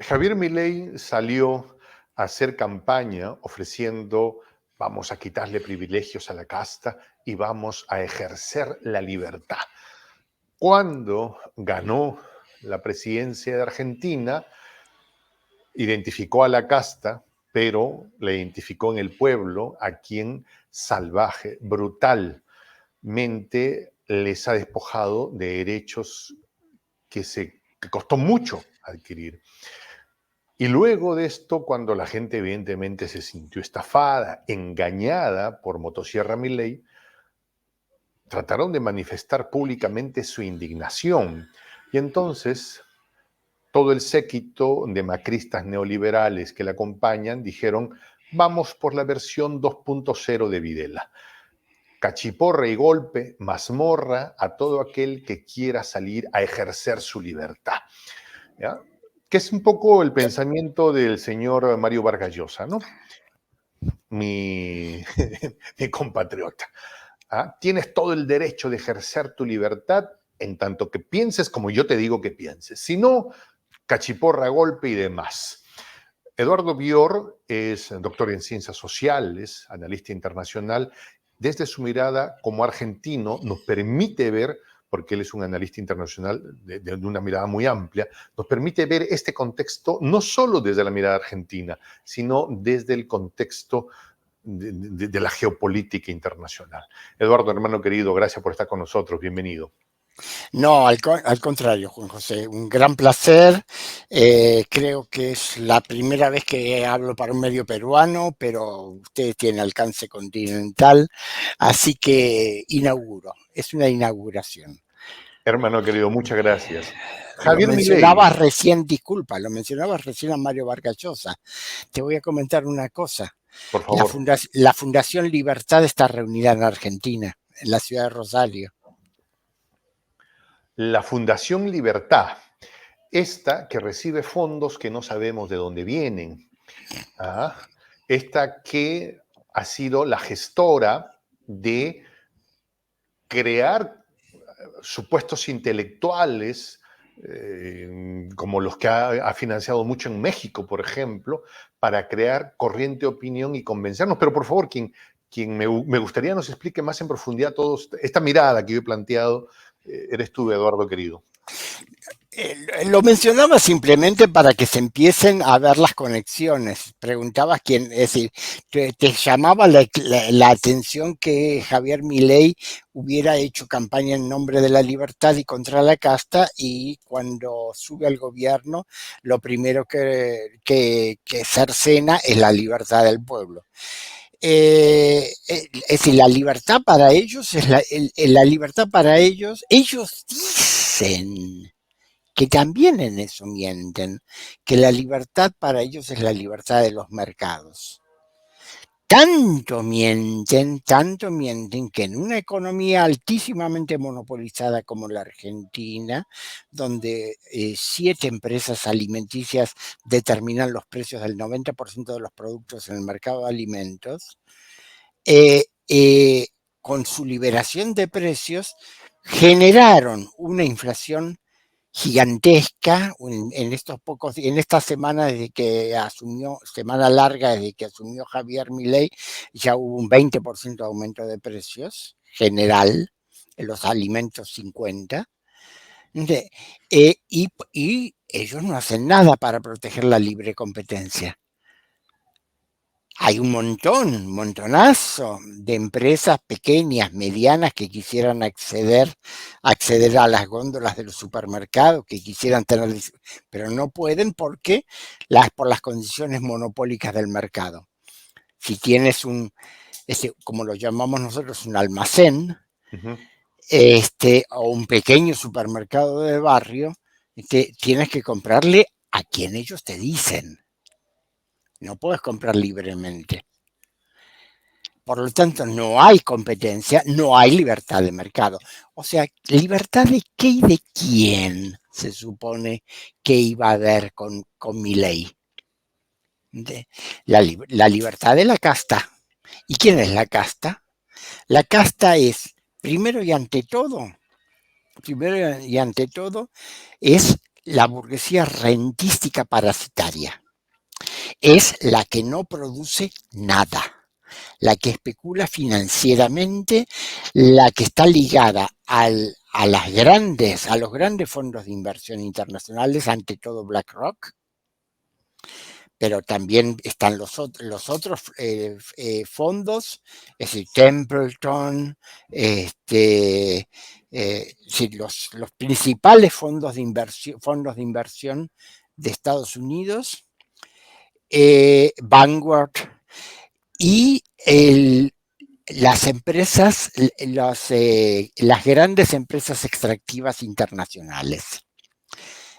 Javier Milei salió a hacer campaña ofreciendo vamos a quitarle privilegios a la casta y vamos a ejercer la libertad. Cuando ganó la presidencia de Argentina, identificó a la casta, pero la identificó en el pueblo a quien salvaje, brutalmente les ha despojado de derechos que costó mucho adquirir. Y luego de esto, cuando la gente evidentemente se sintió estafada, engañada por Motosierra Milei, trataron de manifestar públicamente su indignación. Y entonces todo el séquito de macristas neoliberales que la acompañan dijeron, vamos por la versión 2.0 de Videla. Cachiporra y golpe, mazmorra a todo aquel que quiera salir a ejercer su libertad. ¿Ya? Que es un poco el pensamiento del señor Mario Vargas Llosa, ¿no? Mi compatriota. ¿Ah? Tienes todo el derecho de ejercer tu libertad en tanto que pienses como yo te digo que pienses. Si no, cachiporra, golpe y demás. Eduardo Bior es doctor en ciencias sociales, analista internacional. Desde su mirada como argentino nos permite ver, porque él es un analista internacional de una mirada muy amplia, nos permite ver este contexto no solo desde la mirada argentina, sino desde el contexto de la geopolítica internacional. Eduardo, hermano querido, gracias por estar con nosotros. Bienvenido. No, al contrario, Juan José, un gran placer. Creo que es la primera vez que hablo para un medio peruano, pero usted tiene alcance continental, así que inauguro, es una inauguración. Hermano querido, muchas gracias. Lo Javier Milei. mencionabas recién, disculpa, lo mencionabas recién a Mario Vargas Llosa. Te voy a comentar una cosa. Por favor. La Fundación Libertad está reunida en Argentina, en la ciudad de Rosario. La Fundación Libertad, esta que recibe fondos que no sabemos de dónde vienen, esta que ha sido la gestora de crear supuestos intelectuales, como los que ha financiado mucho en México, por ejemplo, para crear corriente de opinión y convencernos. Pero por favor, quien me gustaría nos explique más en profundidad todo esta mirada que yo he planteado, eres tú, Eduardo, querido. Lo mencionaba simplemente para que se empiecen a ver las conexiones. Preguntabas quién, es decir, te llamaba la atención que Javier Milei hubiera hecho campaña en nombre de la libertad y contra la casta, y cuando sube al gobierno lo primero que cercena es la libertad del pueblo. Es decir, la libertad para ellos es la libertad para ellos. Ellos dicen que también en eso mienten, que la libertad para ellos es la libertad de los mercados. Tanto mienten que en una economía altísimamente monopolizada como la Argentina, donde 7 empresas alimenticias determinan los precios del 90% de los productos en el mercado de alimentos, con su liberación de precios generaron una inflación gigantesca en esta semana desde que asumió, semana larga desde que asumió Javier Milei, ya hubo un 20% de aumento de precios general en los alimentos 50. Y ellos no hacen nada para proteger la libre competencia. Hay un montonazo de empresas pequeñas, medianas, que quisieran acceder a las góndolas de los supermercados, que quisieran tener, pero no pueden porque por las condiciones monopólicas del mercado. Si tienes como lo llamamos nosotros, un almacén, o un pequeño supermercado de barrio, tienes que comprarle a quien ellos te dicen. No puedes comprar libremente. Por lo tanto, no hay competencia, no hay libertad de mercado. O sea, ¿libertad de qué y de quién se supone que iba a haber con Milei? La libertad de la casta. ¿Y quién es la casta? La casta es, primero y ante todo, es la burguesía rentística parasitaria. Es la que no produce nada, la que especula financieramente, la que está ligada a los grandes fondos de inversión internacionales, ante todo BlackRock, pero también están los otros fondos, es decir, Templeton, los principales fondos de inversión de Estados Unidos, Vanguard y las empresas, las grandes empresas extractivas internacionales.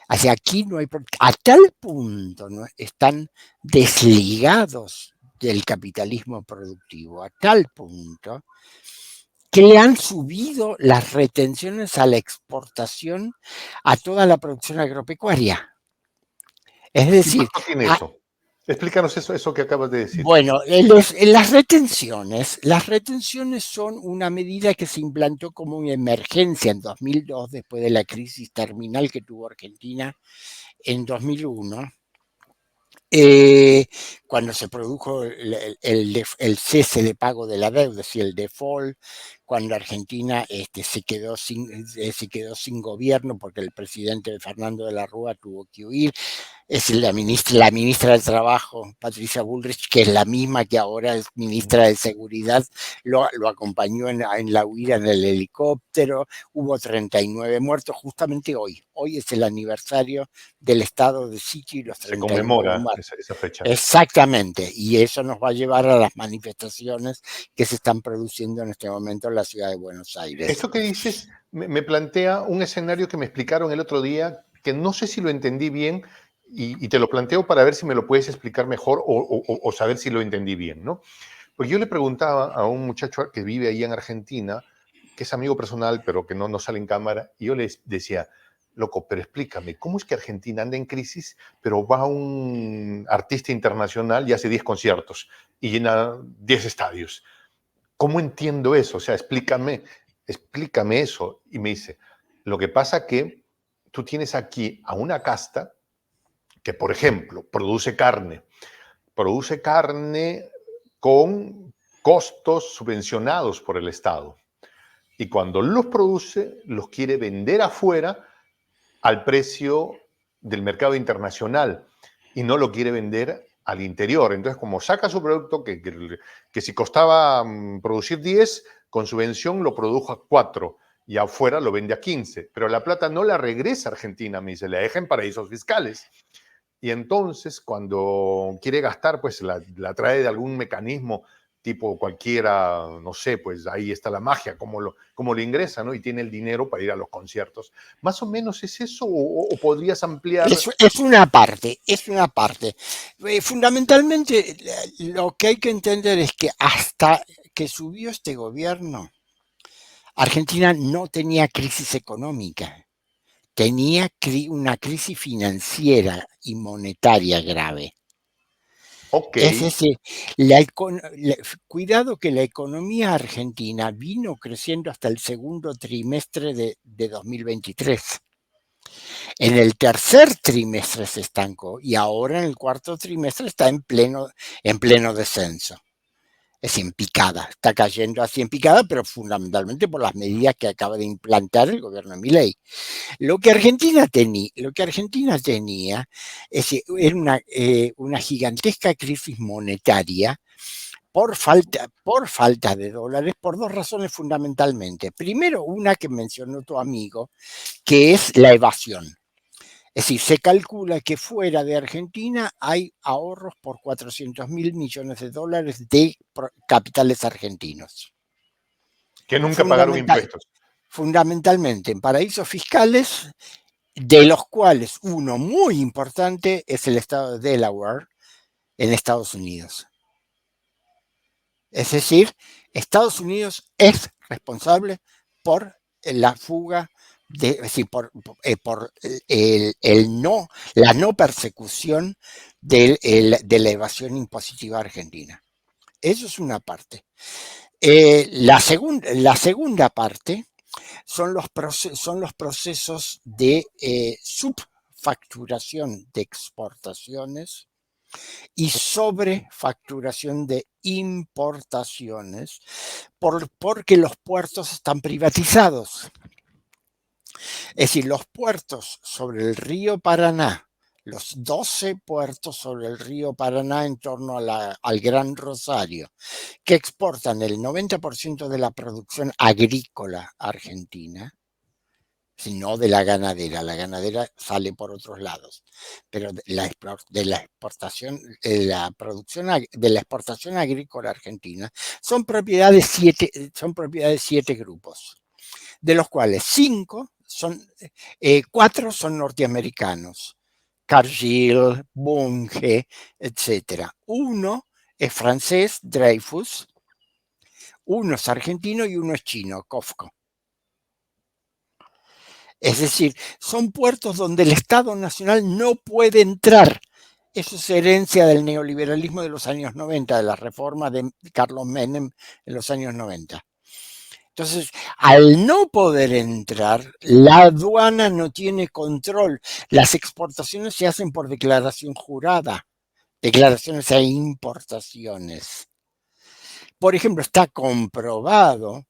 Hacia aquí no hay, a tal punto, ¿no?, están desligados del capitalismo productivo, a tal punto que le han subido las retenciones a la exportación a toda la producción agropecuaria. Es ¿Qué decir, impacto tiene eso? Explícanos eso que acabas de decir. bueno, las retenciones son una medida que se implantó como una emergencia en 2002, después de la crisis terminal que tuvo Argentina en 2001, cuando se produjo el cese de pago de la deuda, es decir, el default, cuando Argentina se quedó sin gobierno porque el presidente Fernando de la Rúa tuvo que huir. Es la ministra del Trabajo, Patricia Bullrich, que es la misma que ahora es ministra de Seguridad, lo acompañó en la huida en el helicóptero. Hubo 39 muertos justamente hoy. Hoy es el aniversario del estado de sitio y los Se 39 conmemora muertos. esa fecha. Exactamente, y eso nos va a llevar a las manifestaciones que se están produciendo en este momento en la ciudad de Buenos Aires. Esto que dices me plantea un escenario que me explicaron el otro día, que no sé si lo entendí bien, y te lo planteo para ver si me lo puedes explicar mejor o saber si lo entendí bien, ¿no? Pues yo le preguntaba a un muchacho que vive ahí en Argentina, que es amigo personal, pero que no sale en cámara, y yo les decía, loco, pero explícame, ¿cómo es que Argentina anda en crisis, pero va un artista internacional y hace 10 conciertos y llena 10 estadios? ¿Cómo entiendo eso? O sea, explícame eso. Y me dice, lo que pasa que tú tienes aquí a una casta que, por ejemplo, produce carne con costos subvencionados por el Estado. Y cuando los produce, los quiere vender afuera al precio del mercado internacional y no lo quiere vender al interior. Entonces, como saca su producto, que si costaba producir 10, con subvención lo produjo a 4 y afuera lo vende a 15. Pero la plata no la regresa a Argentina, me dice, la deja en paraísos fiscales. Y entonces, cuando quiere gastar, pues la trae de algún mecanismo tipo cualquiera, no sé, pues ahí está la magia, cómo lo ingresa, ¿no? Y tiene el dinero para ir a los conciertos. ¿Más o menos es eso o podrías ampliar? Es una parte, es una parte. Fundamentalmente, lo que hay que entender es que hasta que subió este gobierno, Argentina no tenía crisis económica, tenía una crisis financiera y monetaria grave. Ok, Es decir, cuidado que la economía argentina vino creciendo hasta el segundo trimestre de 2023. En el tercer trimestre se estancó y ahora en el cuarto trimestre está en pleno descenso. Es en picada, está cayendo así en picada, pero fundamentalmente por las medidas que acaba de implantar el gobierno de Milei. Lo que Argentina tenía era una gigantesca crisis monetaria por falta de dólares, por dos razones fundamentalmente. Primero, una que mencionó tu amigo, que es la evasión. Es decir, se calcula que fuera de Argentina hay ahorros por 400.000 millones de dólares de capitales argentinos. que nunca pagaron Fundamental, impuestos. fundamentalmente en paraísos fiscales, de los cuales uno muy importante es el estado de Delaware en Estados Unidos. Es decir, Estados Unidos es responsable por la fuga, es decir, por la no persecución de la evasión impositiva argentina. Eso es una parte. La segunda parte son los procesos de subfacturación de exportaciones y sobrefacturación de importaciones porque los puertos están privatizados. Es decir, los puertos sobre el río Paraná, los 12 puertos sobre el río Paraná en torno al Gran Rosario, que exportan el 90% de la producción agrícola argentina, sino de la ganadera sale por otros lados, pero de la exportación, la producción de la exportación agrícola argentina son propiedad de siete grupos, de los cuales cuatro son norteamericanos, Cargill, Bunge, etc. Uno es francés, Dreyfus, uno es argentino y uno es chino, COFCO. Es decir, son puertos donde el Estado Nacional no puede entrar. Eso es herencia del neoliberalismo de los años 90, de la reforma de Carlos Menem en los años 90. Entonces, al no poder entrar, la aduana no tiene control. Las exportaciones se hacen por declaración jurada, declaraciones e importaciones. Por ejemplo, está comprobado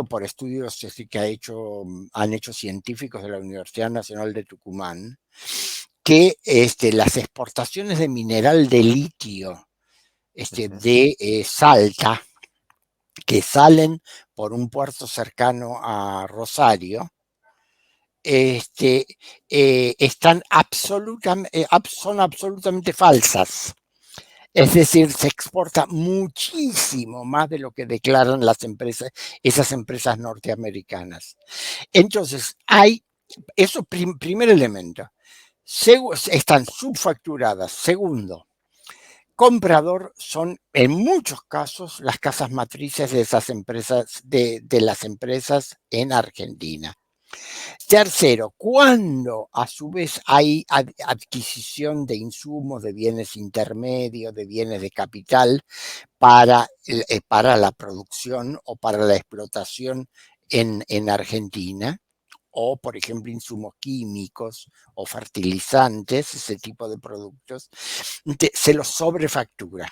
por estudios que han hecho científicos de la Universidad Nacional de Tucumán, que las exportaciones de mineral de litio de Salta, que salen por un puerto cercano a Rosario, son absolutamente falsas. Es decir, se exporta muchísimo más de lo que declaran esas empresas norteamericanas. Entonces, primer elemento, están subfacturadas. Segundo, comprador son en muchos casos las casas matrices de esas empresas, de las empresas en Argentina. Tercero, cuando a su vez hay adquisición de insumos, de bienes intermedios, de bienes de capital para la producción o para la explotación en Argentina, o por ejemplo insumos químicos o fertilizantes, ese tipo de productos, se los sobrefactura.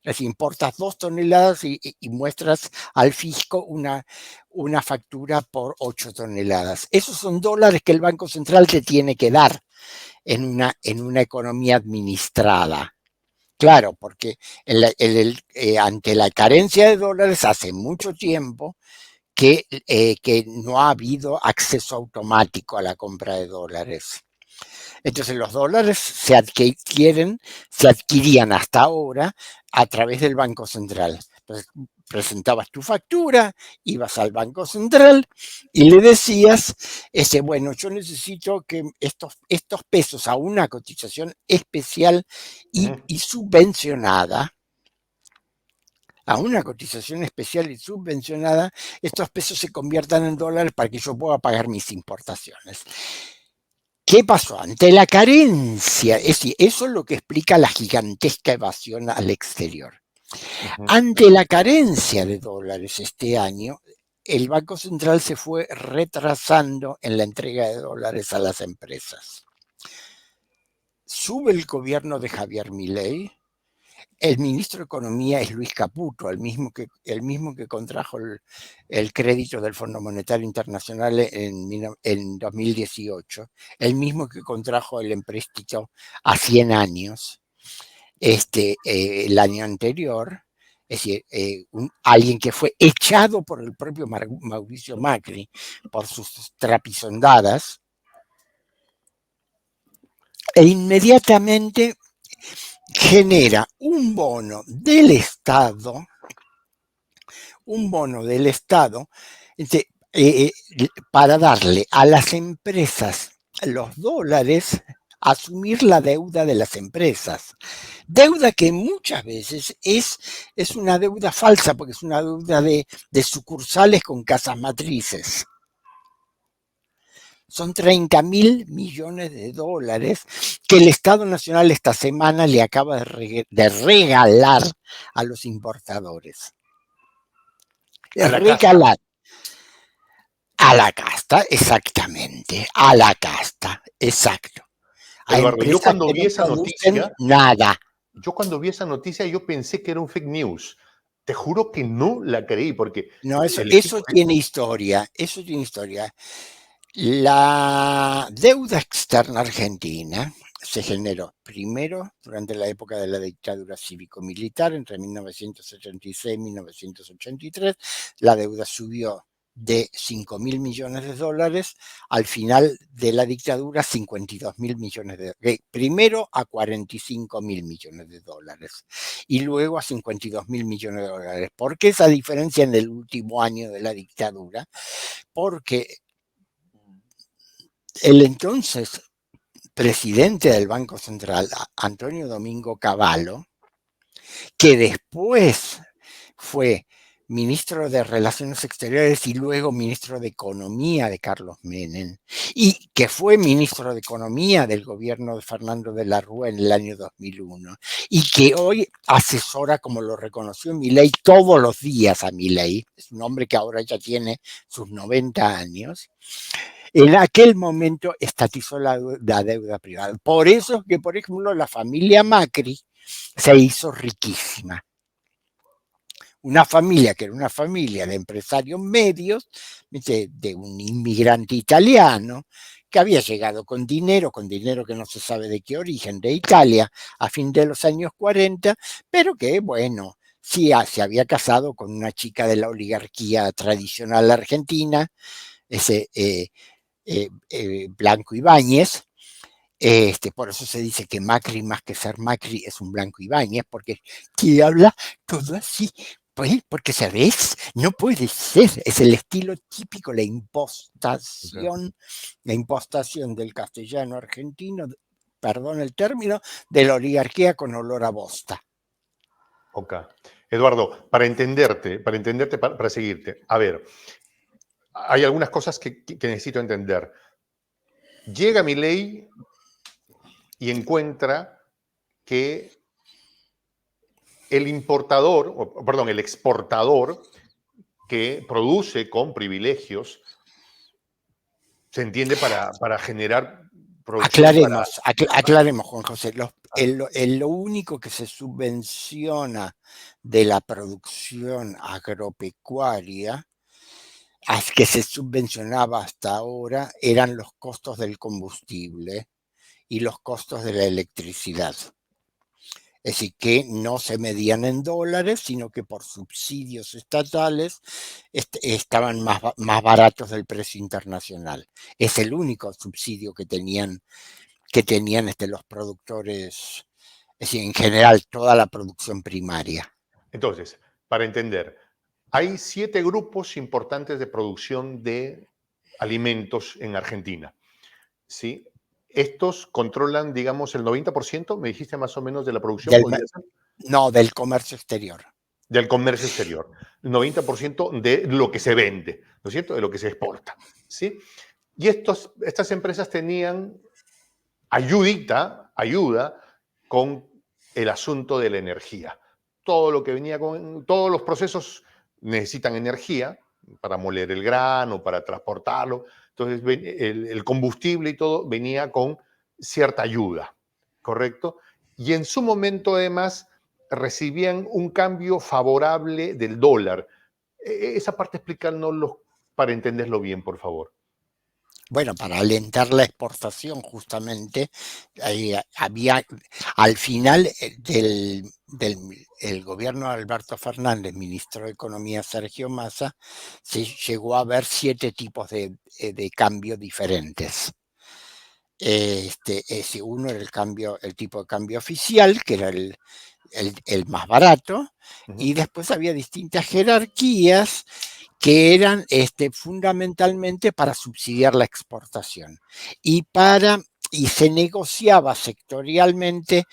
Es decir, importas 2 toneladas y muestras al fisco una factura por 8 toneladas. Esos son dólares que el Banco Central te tiene que dar en una economía administrada. Claro, porque ante la carencia de dólares hace mucho tiempo que no ha habido acceso automático a la compra de dólares. Entonces los dólares se adquirían hasta ahora a través del Banco Central. Entonces, presentabas tu factura, ibas al Banco Central y le decías, bueno, yo necesito que estos pesos a una cotización especial y subvencionada, estos pesos se conviertan en dólares para que yo pueda pagar mis importaciones. ¿Qué pasó? Ante la carencia, es decir, eso es lo que explica la gigantesca evasión al exterior. Ante la carencia de dólares este año, el Banco Central se fue retrasando en la entrega de dólares a las empresas. Sube el gobierno de Javier Milei. El ministro de Economía es Luis Caputo, el mismo que contrajo el crédito del Fondo Monetario Internacional en 2018, el mismo que contrajo el empréstito a 100 años el año anterior. Es decir, alguien que fue echado por el propio Mauricio Macri por sus trapisondadas, e inmediatamente genera un bono del Estado para darle a las empresas los dólares, asumir la deuda de las empresas. Deuda que muchas veces es una deuda falsa, porque es una deuda de sucursales con casas matrices. Son 30.000 millones de dólares que el Estado Nacional esta semana le acaba de regalar a los importadores. Regalar. A la casta, exactamente. A la casta, exacto. A Eduardo, yo empresas cuando que vi no esa producen noticia, nada. yo pensé que era un fake news. Te juro que no la creí porque No, el eso equipo de... tiene historia, eso tiene historia. La deuda externa argentina se generó primero durante la época de la dictadura cívico-militar, entre 1986 y 1983. La deuda subió de 5.000 millones de dólares, al final de la dictadura 52.000 millones de dólares. Primero a 45.000 millones de dólares y luego a 52.000 millones de dólares. ¿Por qué esa diferencia en el último año de la dictadura? Porque el entonces presidente del Banco Central, Antonio Domingo Cavallo, que después fue ministro de Relaciones Exteriores y luego ministro de Economía de Carlos Menem, y que fue ministro de Economía del gobierno de Fernando de la Rúa en el año 2001, y que hoy asesora, como lo reconoció Milei, todos los días a Milei, es un hombre que ahora ya tiene sus 90 años, en aquel momento estatizó la deuda privada. Por eso es que, por ejemplo, la familia Macri se hizo riquísima. Una familia que era una familia de empresarios medios, de un inmigrante italiano, que había llegado con dinero que no se sabe de qué origen, de Italia, a fin de los años 40, pero que, bueno, sí se había casado con una chica de la oligarquía tradicional argentina, ese Blanco Ibáñez. Por eso se dice que Macri, más que ser Macri, es un Blanco Ibáñez, porque que habla todo así. Pues, porque, ¿sabes? No puede ser. Es el estilo típico, la impostación del castellano argentino, perdón el término, de la oligarquía con olor a bosta. Ok. Eduardo, para seguirte, a ver, hay algunas cosas que necesito entender. Llega Milei y encuentra que el importador, perdón, el exportador que produce con privilegios, se entiende para generar producción para... Aclaremos, Juan José. Lo único que se subvenciona de la producción agropecuaria, que se subvencionaba hasta ahora, eran los costos del combustible y los costos de la electricidad. Es decir, que no se medían en dólares, sino que por subsidios estatales estaban más baratos del precio internacional. Es el único subsidio que tenían los productores, es decir, en general toda la producción primaria. Entonces, para entender, hay 7 grupos importantes de producción de alimentos en Argentina, ¿sí? Estos controlan, digamos, el 90%, me dijiste más o menos, de la producción, Del, podría ser, no, del comercio exterior. del comercio exterior. El 90% de lo que se vende, ¿no es cierto? De lo que se exporta, ¿sí? Y estas empresas tenían ayuda con el asunto de la energía. Todo lo que venía con, todos los procesos necesitan energía para moler el grano, para transportarlo. Entonces, el combustible y todo venía con cierta ayuda, ¿correcto? Y en su momento, además, recibían un cambio favorable del dólar. Esa parte explícanoslo para entenderlo bien, por favor. Bueno, para alentar la exportación justamente, había al final del el gobierno de Alberto Fernández, ministro de Economía Sergio Massa, se llegó a ver 7 tipos de cambio diferentes. Ese uno era el tipo de cambio oficial, que era el más barato, y después había distintas jerarquías que eran fundamentalmente para subsidiar la exportación y se negociaba sectorialmente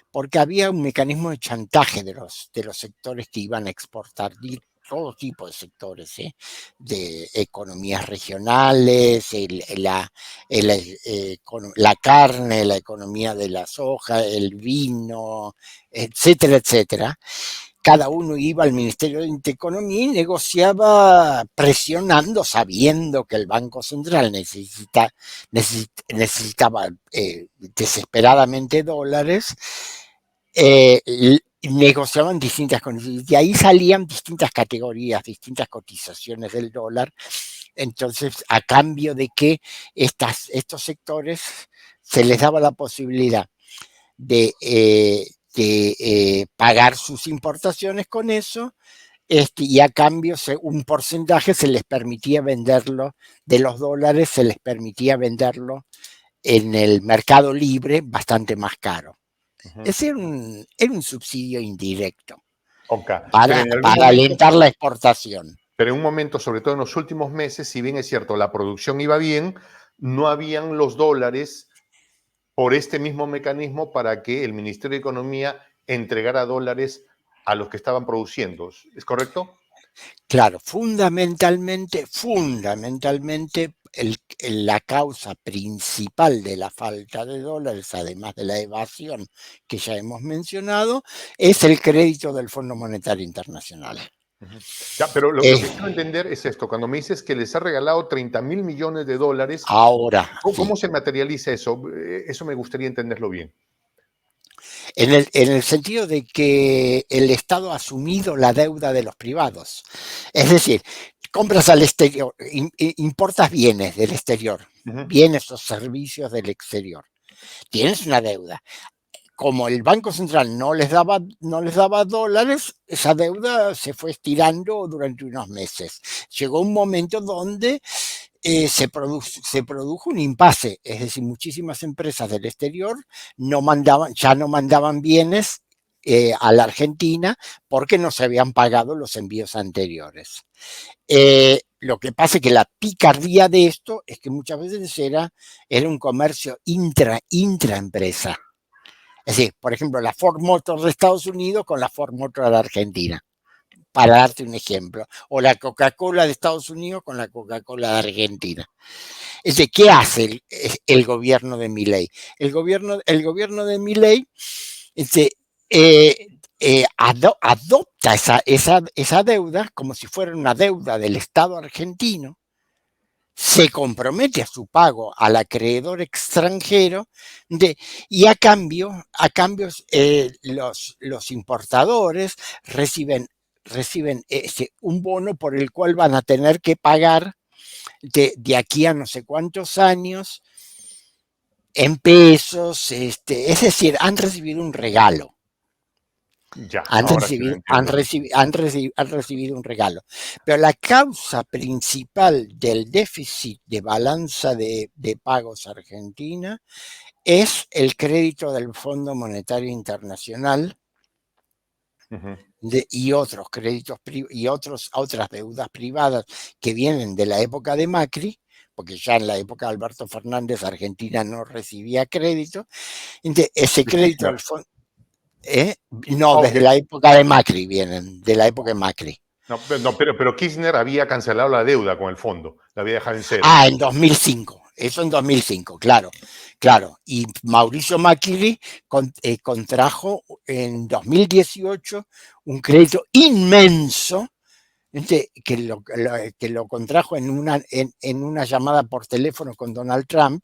porque había un mecanismo de chantaje de los sectores que iban a exportar, todo tipo de sectores, de economías regionales, la carne, la economía de la soja, el vino, etcétera, etcétera, cada uno iba al Ministerio de Economía y negociaba presionando, sabiendo que el Banco Central necesitaba desesperadamente dólares, negociaban distintas condiciones. De ahí salían distintas categorías, distintas cotizaciones del dólar. Entonces, a cambio de que estos sectores se les daba la posibilidad de pagar sus importaciones con eso, y a cambio un porcentaje se les permitía venderlo de los dólares, se les permitía venderlo en el mercado libre bastante más caro. Ese era un subsidio indirecto Okay. para alentar la exportación. Pero en un momento, sobre todo en los últimos meses, si bien es cierto, la producción iba bien, no habían los dólares por este mismo mecanismo para que el Ministerio de Economía entregara dólares a los que estaban produciendo. ¿Es correcto? Claro, fundamentalmente, la causa principal de la falta de dólares, además de la evasión que ya hemos mencionado, es el crédito del Fondo Monetario Internacional. Ya, pero lo que quiero entender es esto. Cuando me dices que les ha regalado 30.000 millones de dólares, ahora, ¿cómo sí. se materializa eso? Eso me gustaría entenderlo bien. En el sentido de que el Estado ha asumido la deuda de los privados. Es decir, compras al exterior, importas bienes del exterior, bienes o servicios del exterior. Tienes una deuda. Como el Banco Central no les daba dólares, esa deuda se fue estirando durante unos meses. Llegó un momento donde se produjo un impasse, es decir, muchísimas empresas del exterior ya no mandaban bienes a la Argentina porque no se habían pagado los envíos anteriores. Lo que pasa es que la picardía de esto es que muchas veces era un comercio intraempresa. Es decir, por ejemplo, la Ford Motor de Estados Unidos con la Ford Motor de la Argentina, para darte un ejemplo, o la Coca-Cola de Estados Unidos con la Coca-Cola de Argentina. Es decir, ¿qué hace el gobierno de Milei? El gobierno de Milei adopta esa deuda como si fuera una deuda del Estado argentino, se compromete a su pago al acreedor extranjero y a cambio los importadores reciben un bono por el cual van a tener que pagar de aquí a no sé cuántos años en pesos, es decir, han recibido un regalo. Ya, Han ahora sí lo entiendo. recibido un regalo. Pero la causa principal del déficit de balanza de pagos argentina es el crédito del Fondo Monetario Internacional y otros créditos y otras deudas privadas que vienen de la época de Macri, porque ya en la época de Alberto Fernández Argentina no recibía crédito. Entonces, ese crédito del fondo... No, desde la época de Macri vienen, de la época de Macri. No, pero Kirchner había cancelado la deuda con el fondo, la había dejado en cero. Ah, en 2005, eso en 2005, claro. Y Mauricio Macri contrajo en 2018 un crédito inmenso que lo contrajo en una llamada por teléfono con Donald Trump,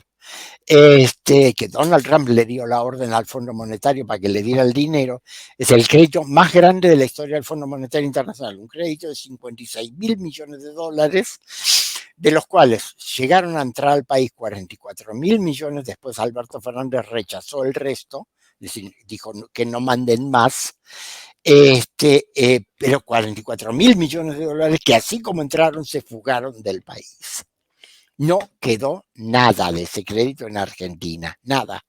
que Donald Trump le dio la orden al Fondo Monetario para que le diera el dinero. Es el crédito más grande de la historia del Fondo Monetario Internacional, un crédito de 56.000 millones de dólares, de los cuales llegaron a entrar al país 44.000 millones, después Alberto Fernández rechazó el resto, es decir, dijo que no manden más, pero 44.000 millones de dólares que así como entraron se fugaron del país. No quedó nada de ese crédito en Argentina, nada.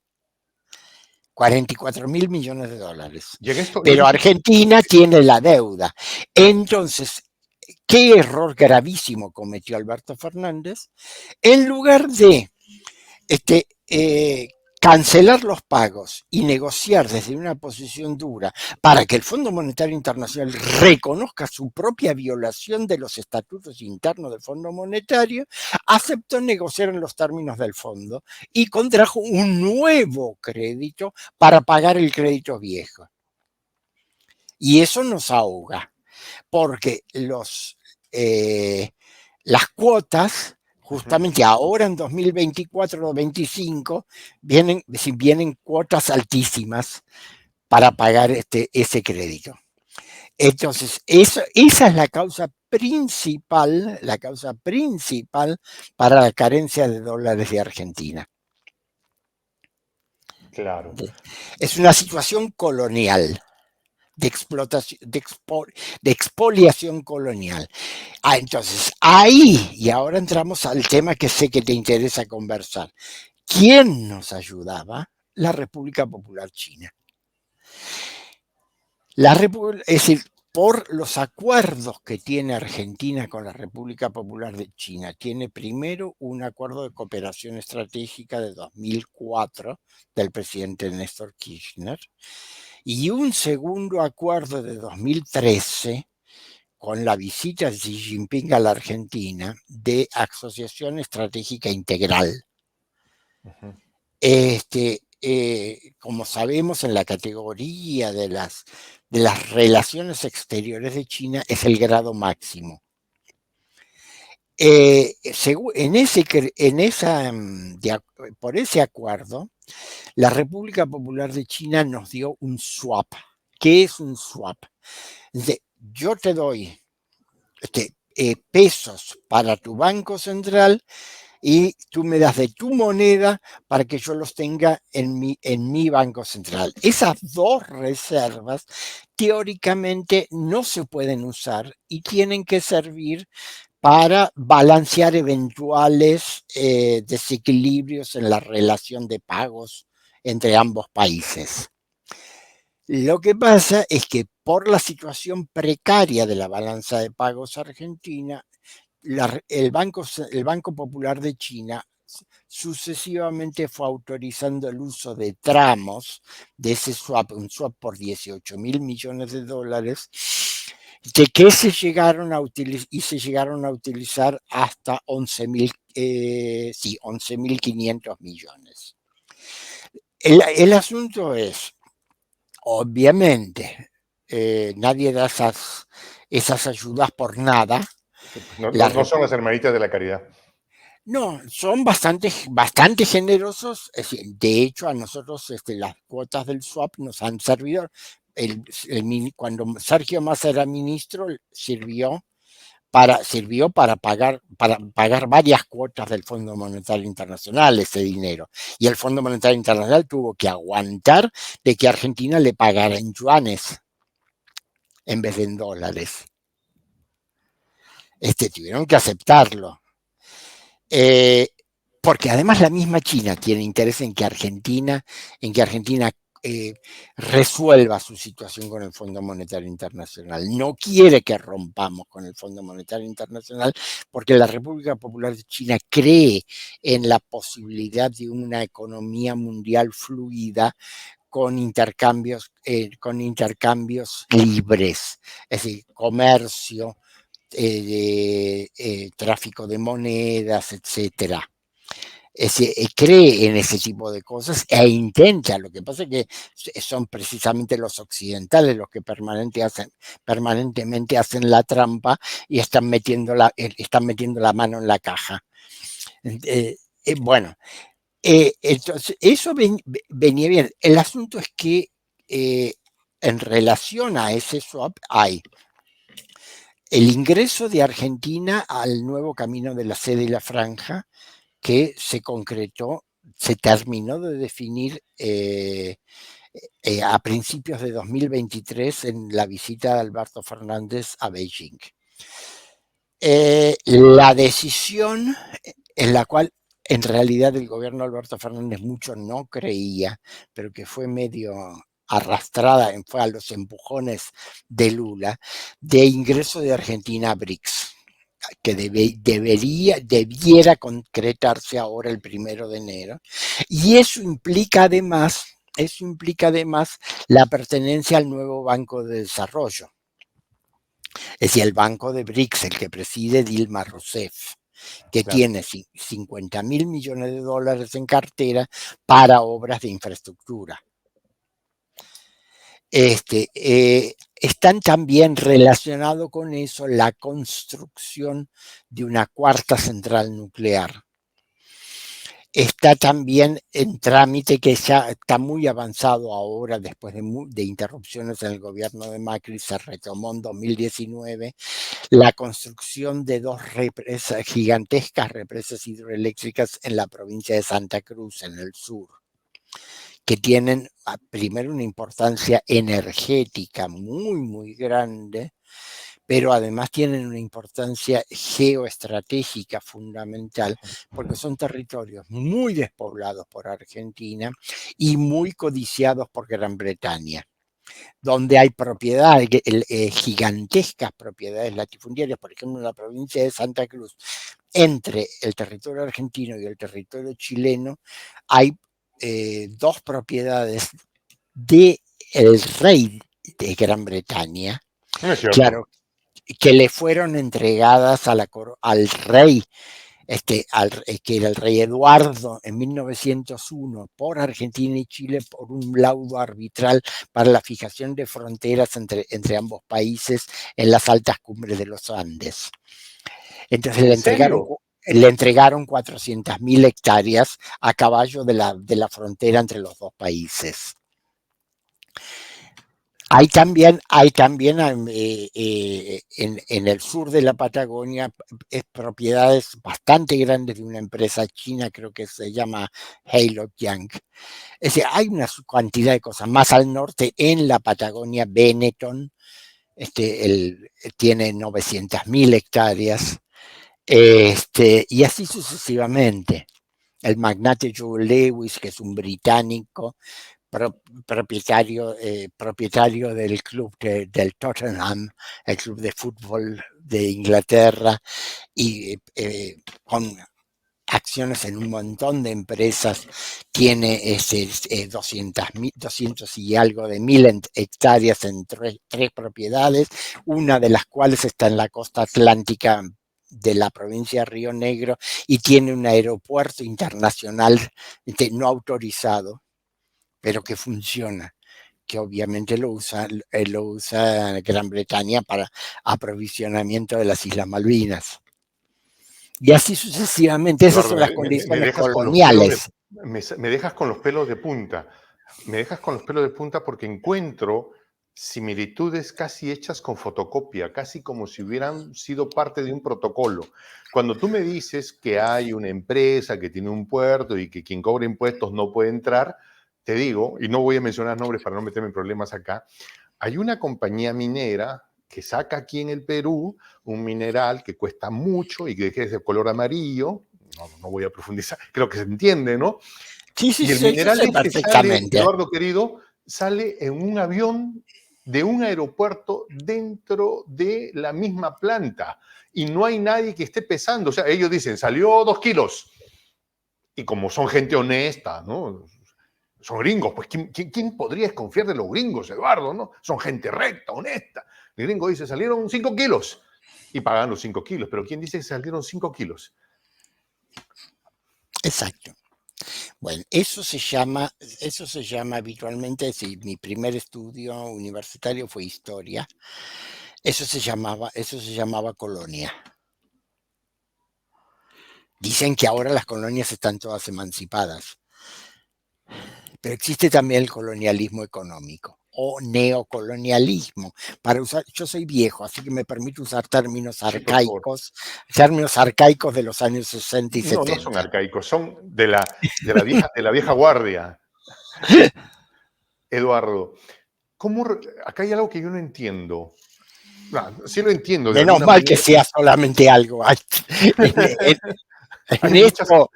44.000 millones de dólares. Pero Argentina tiene la deuda. Entonces, ¿qué error gravísimo cometió Alberto Fernández? En lugar de cancelar los pagos y negociar desde una posición dura para que el Fondo Monetario Internacional reconozca su propia violación de los estatutos internos del Fondo Monetario, aceptó negociar en los términos del fondo y contrajo un nuevo crédito para pagar el crédito viejo. Y eso nos ahoga, porque las cuotas, justamente ahora en 2024 o 2025, vienen cuotas altísimas para pagar ese crédito. Entonces, esa es la causa principal para la carencia de dólares de Argentina. Claro. Es una situación colonial, de explotación, de expoliación colonial. Entonces, ahí, y ahora entramos al tema que sé que te interesa conversar. ¿Quién nos ayudaba? La República Popular China. Es decir, por los acuerdos que tiene Argentina con la República Popular de China. Tiene primero un acuerdo de cooperación estratégica de 2004 del presidente Néstor Kirchner y un segundo acuerdo de 2013 con la visita de Xi Jinping a la Argentina de Asociación Estratégica Integral. Como sabemos, en la categoría de las relaciones exteriores de China es el grado máximo. Por ese acuerdo, la República Popular de China nos dio un swap. ¿Qué es un swap? Yo te doy pesos para tu banco central y tú me das de tu moneda para que yo los tenga en mi banco central. Esas dos reservas teóricamente no se pueden usar y tienen que servir para balancear eventuales desequilibrios en la relación de pagos entre ambos países. Lo que pasa es que por la situación precaria de la balanza de pagos argentina, el Banco Popular de China sucesivamente fue autorizando el uso de tramos de ese swap, un swap por 18.000 millones de dólares, de que se llegaron a utilizar hasta 11.500 millones. El asunto es, obviamente, nadie da esas ayudas por nada. No son las hermanitas de la caridad. No, son bastante generosos. De hecho, a nosotros las cuotas del swap nos han servido. Cuando Sergio Massa era ministro, sirvió para pagar varias cuotas del Fondo Monetario Internacional ese dinero. Y el Fondo Monetario Internacional tuvo que aguantar de que Argentina le pagara en yuanes en vez de en dólares. Tuvieron que aceptarlo. Porque además la misma China tiene interés en que Argentina resuelva su situación con el Fondo Monetario Internacional. No quiere que rompamos con el Fondo Monetario Internacional porque la República Popular de China cree en la posibilidad de una economía mundial fluida con intercambios libres, es decir, comercio, tráfico de monedas, etcétera. Cree en ese tipo de cosas e intenta. Lo que pasa es que son precisamente los occidentales los que permanentemente hacen la trampa y están metiendo la mano en la caja. Entonces eso venía bien. El asunto es que en relación a ese swap hay el ingreso de Argentina al nuevo camino de la seda y la franja, que se terminó de definir a principios de 2023 en la visita de Alberto Fernández a Beijing. La decisión en la cual en realidad el gobierno de Alberto Fernández mucho no creía, pero que fue medio arrastrada, fue a los empujones de Lula, de ingreso de Argentina a BRICS, que debiera concretarse ahora el 1 de enero. Y eso implica además la pertenencia al nuevo Banco de Desarrollo. Es decir, el Banco de BRICS, el que preside Dilma Rousseff, que tiene 50.000 millones de dólares en cartera para obras de infraestructura. están también relacionados con eso la construcción de una cuarta central nuclear. Está también en trámite, que ya está muy avanzado ahora, después de interrupciones en el gobierno de Macri, se retomó en 2019, la construcción de dos gigantescas represas hidroeléctricas en la provincia de Santa Cruz, en el sur, que tienen primero una importancia energética muy grande, pero además tienen una importancia geoestratégica fundamental, porque son territorios muy despoblados por Argentina y muy codiciados por Gran Bretaña, donde hay propiedades, gigantescas propiedades latifundiarias, por ejemplo, en la provincia de Santa Cruz, entre el territorio argentino y el territorio chileno, hay dos propiedades del rey de Gran Bretaña, No es cierto. claro, que le fueron entregadas al rey, que era el rey Eduardo, en 1901, por Argentina y Chile, por un laudo arbitral para la fijación de fronteras entre ambos países en las altas cumbres de los Andes. Entonces ¿En serio? le entregaron 400.000 hectáreas a caballo de la frontera entre los dos países. Hay también en el sur de la Patagonia propiedades bastante grandes de una empresa china, creo que se llama Heilongjiang. Es decir, hay una cantidad de cosas. Más al norte, en la Patagonia, Benetton tiene 900.000 hectáreas, y así sucesivamente. El magnate Joe Lewis, que es un británico, propietario del club del Tottenham, el club de fútbol de Inglaterra, y con acciones en un montón de empresas, tiene 200 y algo de mil hectáreas en tres propiedades, una de las cuales está en la costa atlántica de la provincia de Río Negro, y tiene un aeropuerto internacional no autorizado, pero que funciona, que obviamente lo usa Gran Bretaña para aprovisionamiento de las Islas Malvinas. Y así sucesivamente, esas Eduardo, son las me condiciones dejas con los pelos de, coloniales. me dejas con los pelos de punta. Me dejas con los pelos de punta porque encuentro similitudes casi hechas con fotocopia, casi como si hubieran sido parte de un protocolo. Cuando tú me dices que hay una empresa que tiene un puerto y que quien cobra impuestos no puede entrar, te digo, y no voy a mencionar nombres para no meterme en problemas acá, hay una compañía minera que saca aquí en el Perú un mineral que cuesta mucho y que es de color amarillo, no voy a profundizar, creo que se entiende, ¿no? Sí, sí, Y el sí, yo mineral sé este sale, perfectamente. Eduardo querido, sale en un avión de un aeropuerto dentro de la misma planta y no hay nadie que esté pesando. O sea, ellos dicen, salió 2 kilos. Y como son gente honesta, ¿no? Son gringos, pues ¿quién podría desconfiar de los gringos, Eduardo? ¿No? Son gente recta, honesta. El gringo dice, salieron 5 kilos y pagan los 5 kilos, pero ¿quién dice que salieron 5 kilos? Exacto. Bueno, eso se llama habitualmente, si mi primer estudio universitario fue historia, eso se llamaba colonia. Dicen que ahora las colonias están todas emancipadas, pero existe también el colonialismo económico o neocolonialismo. Yo soy viejo, así que me permito usar Sí, por favor. términos arcaicos de los años 60 y No, no son 70. arcaicos, son de la vieja guardia. Eduardo, acá hay algo que yo no entiendo. Sí lo entiendo de Menos alguna mal que manera. sea solamente algo. En, en- Hay en muchas, esto,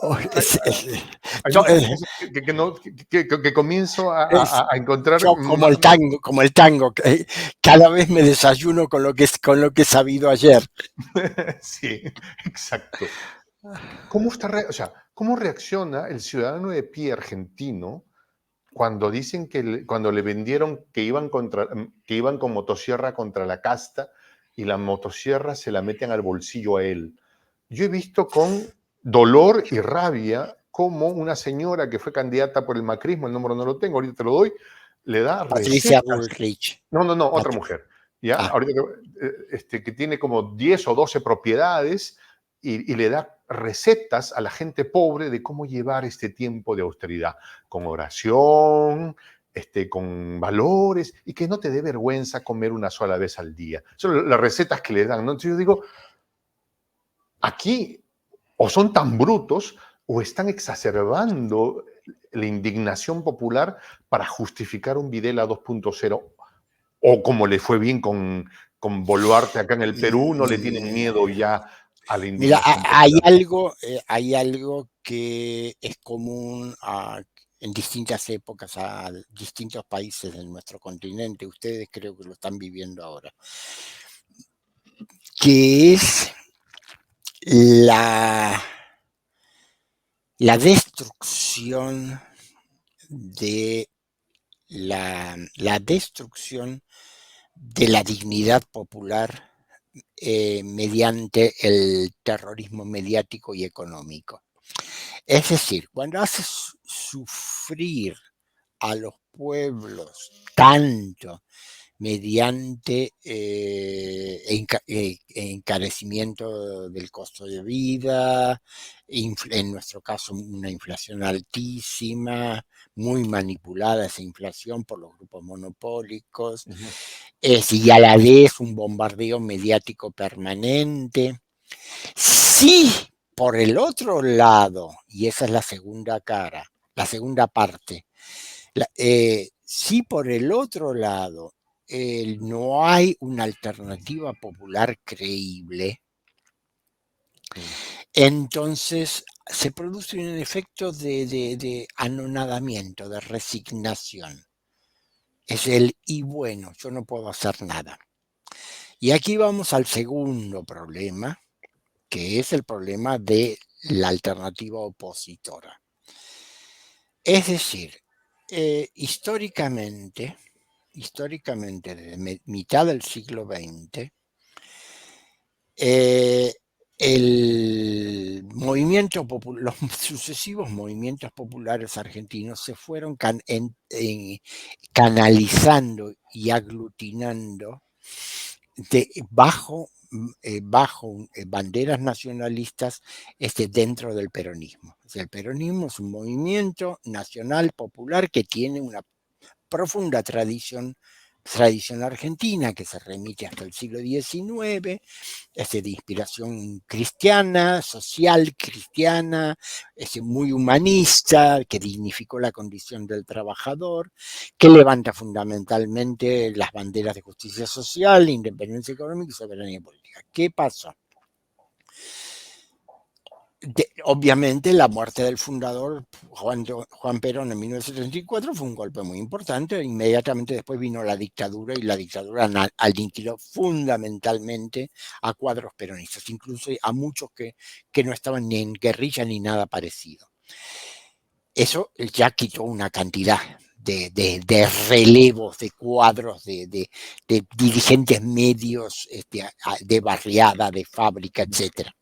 hay, hay yo, muchas cosas que no, que comienzo es- a encontrar. yo como el tango, cada vez me desayuno con lo que he sabido ayer. Sí, exacto. O sea, ¿cómo reacciona el ciudadano de pie argentino cuando dicen cuando le vendieron que iban con motosierra contra la casta y la motosierra se la meten al bolsillo a él? Yo he visto con dolor y rabia cómo una señora que fue candidata por el macrismo, el número no lo tengo, ahorita te lo doy, le da Patricia recetas. Bullrich. No, no, no, otra Patri- mujer. ¿Ya? ah, Ahorita, que tiene como 10 o 12 propiedades y le da recetas a la gente pobre de cómo llevar este tiempo de austeridad, con oración, con valores, y que no te dé vergüenza comer una sola vez al día. Son las recetas que le dan, ¿no? Entonces yo digo, aquí o son tan brutos o están exacerbando la indignación popular para justificar un Videla 2.0, o como le fue bien con Boluarte acá en el Perú, no le tienen mm, miedo ya a la Mira, indignación popular. hay algo que es común en distintas épocas a distintos países de nuestro continente. Ustedes creo que lo están viviendo ahora, que es la, la destrucción de la destrucción de la dignidad popular mediante el terrorismo mediático y económico. Es decir, cuando haces sufrir a los pueblos tanto mediante encarecimiento del costo de vida, en nuestro caso una inflación altísima, muy manipulada esa inflación por los grupos monopólicos, Ujú. y a la vez un bombardeo mediático permanente. Sí, por el otro lado, y esa es la segunda cara, la segunda parte, si por el otro lado no hay una alternativa popular creíble, Mm. entonces se produce un efecto de anonadamiento, de resignación. Es y bueno, yo no puedo hacer nada. Y aquí vamos al segundo problema, que es el problema de la alternativa opositora. Es decir, históricamente, desde mitad del siglo XX, los sucesivos movimientos populares argentinos se fueron canalizando y aglutinando bajo banderas nacionalistas dentro del peronismo. O sea, el peronismo es un movimiento nacional popular que tiene una profunda tradición argentina que se remite hasta el siglo XIX, de inspiración cristiana, social cristiana, muy humanista, que dignificó la condición del trabajador, que levanta fundamentalmente las banderas de justicia social, independencia económica y soberanía política. ¿Qué pasó? Obviamente la muerte del fundador Juan Perón en 1974 fue un golpe muy importante. Inmediatamente después vino la dictadura y la dictadura aniquiló fundamentalmente a cuadros peronistas, incluso a muchos que no estaban ni en guerrilla ni nada parecido. Eso ya quitó una cantidad de relevos, de cuadros, de dirigentes medios, de barriada, de fábrica, etcétera.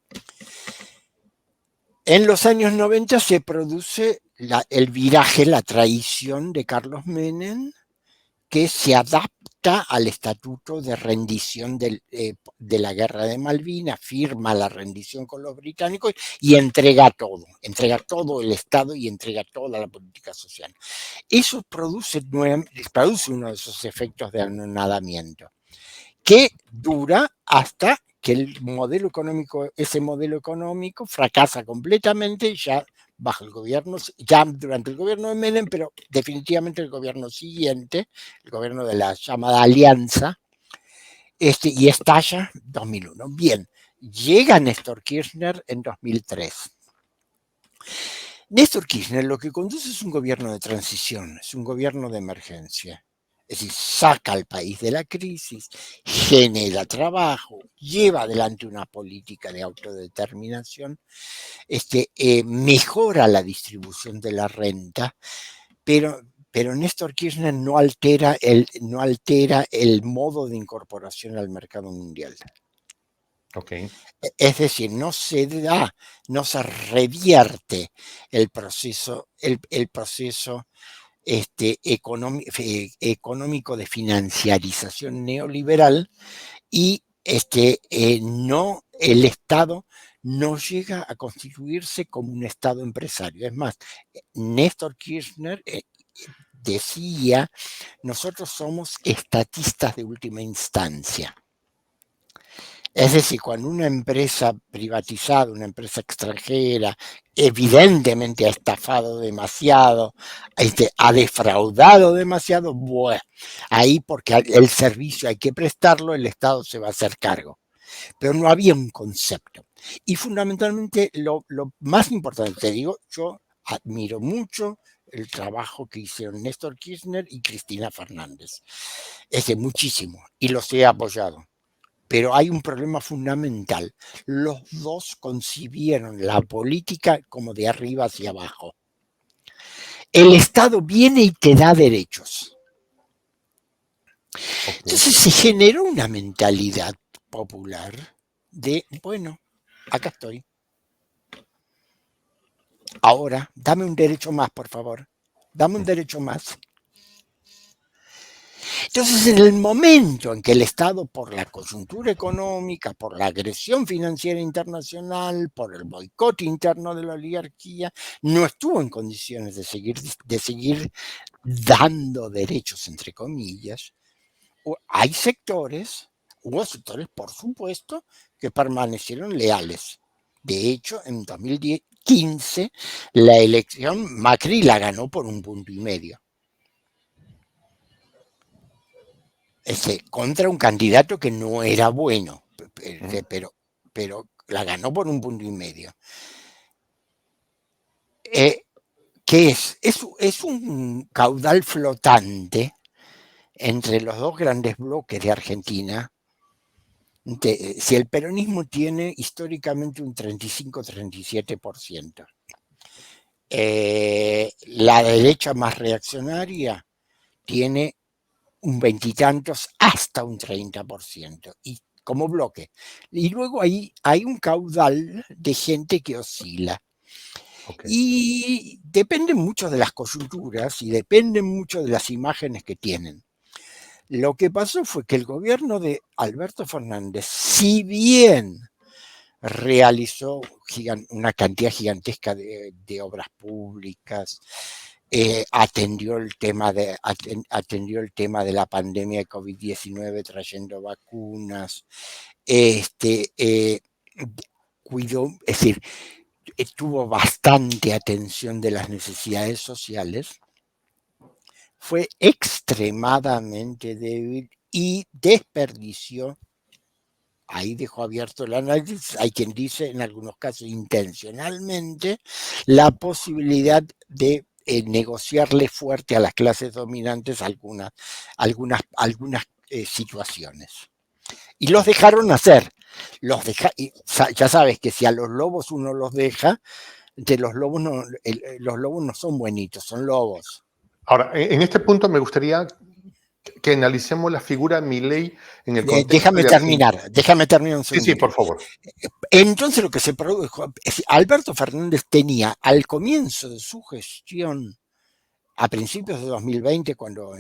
En los años 90 se produce el viraje, la traición de Carlos Menem, que se adapta al estatuto de rendición de la guerra de Malvinas, firma la rendición con los británicos y entrega todo el Estado y entrega toda la política social. Eso produce uno de esos efectos de anonadamiento, que dura hasta que ese modelo económico fracasa completamente ya bajo el gobierno, ya durante el gobierno de Menem, pero definitivamente el gobierno siguiente, el gobierno de la llamada Alianza, y estalla en 2001. Bien, llega Néstor Kirchner en 2003. Néstor Kirchner lo que conduce es un gobierno de transición, es un gobierno de emergencia. Es decir, saca al país de la crisis, genera trabajo, lleva adelante una política de autodeterminación, mejora la distribución de la renta, pero Néstor Kirchner no altera el modo de incorporación al mercado mundial. Ok. Es decir, no se revierte el proceso económico de financiarización neoliberal y no, el Estado no llega a constituirse como un Estado empresario. Es más, Néstor Kirchner decía, nosotros somos estatistas de última instancia. Es decir, cuando una empresa privatizada, una empresa extranjera, evidentemente ha estafado demasiado, ha defraudado demasiado, bueno, ahí porque el servicio hay que prestarlo, el Estado se va a hacer cargo. Pero no había un concepto. Y fundamentalmente lo más importante, te digo, yo admiro mucho el trabajo que hicieron Néstor Kirchner y Cristina Fernández. Muchísimo, y los he apoyado. Pero hay un problema fundamental. Los dos concibieron la política como de arriba hacia abajo. El Estado viene y te da derechos. Entonces se generó una mentalidad popular de, bueno, acá estoy. Ahora, dame un derecho más, por favor. Dame un derecho más. Entonces, en el momento en que el Estado, por la coyuntura económica, por la agresión financiera internacional, por el boicot interno de la oligarquía, no estuvo en condiciones de seguir dando derechos, entre comillas, hay sectores, hubo sectores, por supuesto, que permanecieron leales. De hecho, en 2015, la elección Macri la ganó por 1,5 puntos. Contra un candidato que no era bueno, pero la ganó por 1,5 puntos. ¿Qué es? Es un caudal flotante entre los dos grandes bloques de Argentina. Si el peronismo tiene históricamente un 35-37%, la derecha más reaccionaria tiene un 20 y tantos hasta un 30%, y como bloque. Y luego hay un caudal de gente que oscila. Y depende mucho de las coyunturas y depende mucho de las imágenes que tienen. Lo que pasó fue que el gobierno de Alberto Fernández, si bien realizó una cantidad gigantesca de obras públicas, atendió el tema de la pandemia de COVID-19 trayendo vacunas, cuidó, es decir, tuvo bastante atención de las necesidades sociales, fue extremadamente débil y desperdició, ahí dejó abierto el análisis, hay quien dice en algunos casos intencionalmente, la posibilidad de negociarle fuerte a las clases dominantes algunas situaciones. Y los dejaron hacer. Ya sabes que si a los lobos uno los deja, los lobos no son buenitos, son lobos. Ahora, en este punto me gustaría que analicemos la figura Milei en el contexto déjame terminar un segundo. Sí, por favor. Entonces lo que se produjo, Alberto Fernández tenía al comienzo de su gestión, a principios de 2020, cuando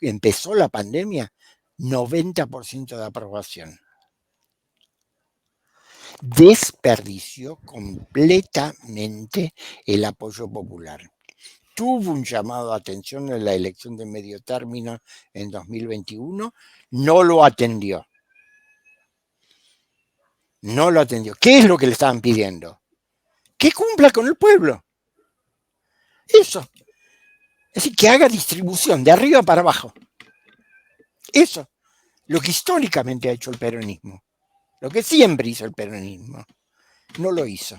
empezó la pandemia, 90% de aprobación. Desperdició completamente el apoyo popular. Tuvo un llamado de atención en la elección de medio término en 2021, no lo atendió. No lo atendió. ¿Qué es lo que le estaban pidiendo? Que cumpla con el pueblo. Eso. Es decir, que haga distribución de arriba para abajo. Eso. Lo que históricamente ha hecho el peronismo. Lo que siempre hizo el peronismo. No lo hizo.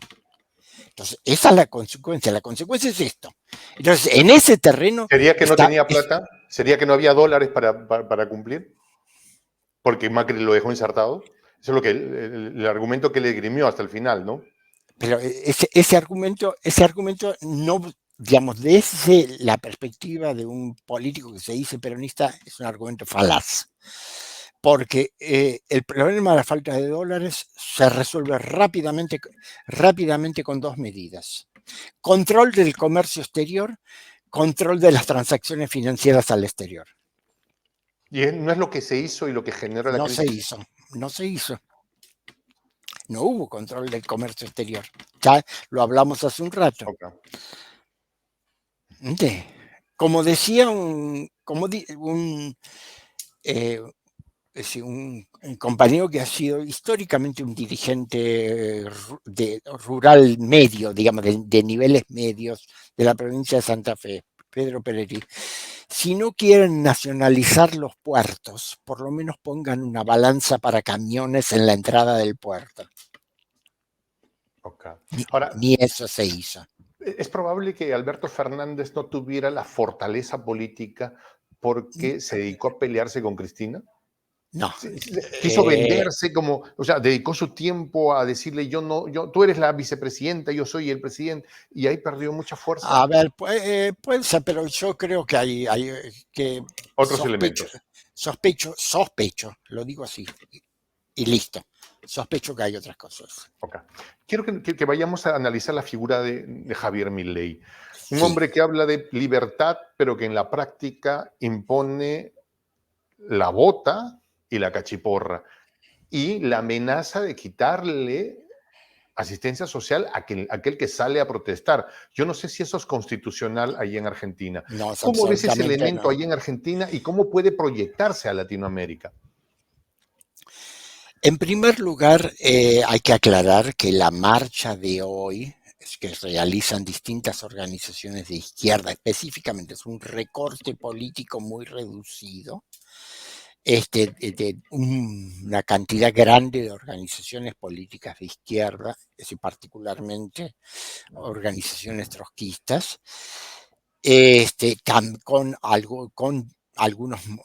Entonces, esa es la consecuencia. La consecuencia es esto. Entonces, en ese terreno... ¿Sería que no tenía plata? ¿Sería que no había dólares para cumplir? Porque Macri lo dejó ensartado. Eso es lo que el argumento que le esgrimió hasta el final, ¿no? Pero ese argumento no, digamos, desde la perspectiva de un político que se dice peronista, es un argumento falaz. Porque el problema de la falta de dólares se resuelve rápidamente con dos medidas. Control del comercio exterior, control de las transacciones financieras al exterior. Y no es lo que se hizo y lo que generó la No se crisis. hizo, no se hizo. No hubo control del comercio exterior. Ya lo hablamos hace un rato. Ok. Como decía eh, un compañero que ha sido históricamente un dirigente rural medio, digamos, de niveles medios de la provincia de Santa Fe, Pedro Peretti, si no quieren nacionalizar los puertos, por lo menos pongan una balanza para camiones en la entrada del puerto. Ok. Ni, Ahora, ni eso se hizo. es probable que Alberto Fernández no tuviera la fortaleza política porque se dedicó a pelearse con Cristina. No. Quiso venderse como, o sea, dedicó su tiempo a decirle, yo no, tú eres la vicepresidenta, yo soy el presidente, y ahí perdió mucha fuerza. A ver, puede ser, pero yo creo que hay que Otros elementos. sospecho, lo digo así, y listo. Sospecho que hay otras cosas. Okay. Quiero que vayamos a analizar la figura de Javier Milei. Un Sí. hombre que habla de libertad, pero que en la práctica impone la bota y la cachiporra y la amenaza de quitarle asistencia social a aquel que sale a protestar. Yo no sé si eso es constitucional ahí en Argentina. No, es ¿Cómo ves ese absolutamente elemento no. ahí en Argentina y cómo puede proyectarse a Latinoamérica? En primer lugar, hay que aclarar que la marcha de hoy, es que realizan distintas organizaciones de izquierda, específicamente es un recorte político muy reducido, de una cantidad grande de organizaciones políticas de izquierda, particularmente organizaciones trotskistas,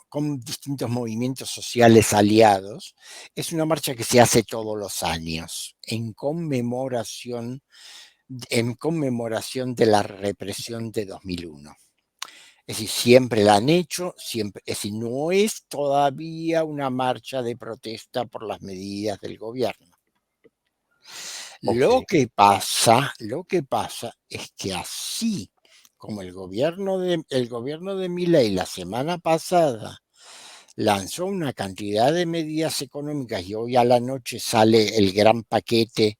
con distintos movimientos sociales aliados. Es una marcha que se hace todos los años en conmemoración de la represión de 2001. Es decir, siempre la han hecho, siempre, es decir, no es todavía una marcha de protesta por las medidas del gobierno. Ok. Lo que pasa es que así como el gobierno de Milei la semana pasada lanzó una cantidad de medidas económicas y hoy a la noche sale el gran paquete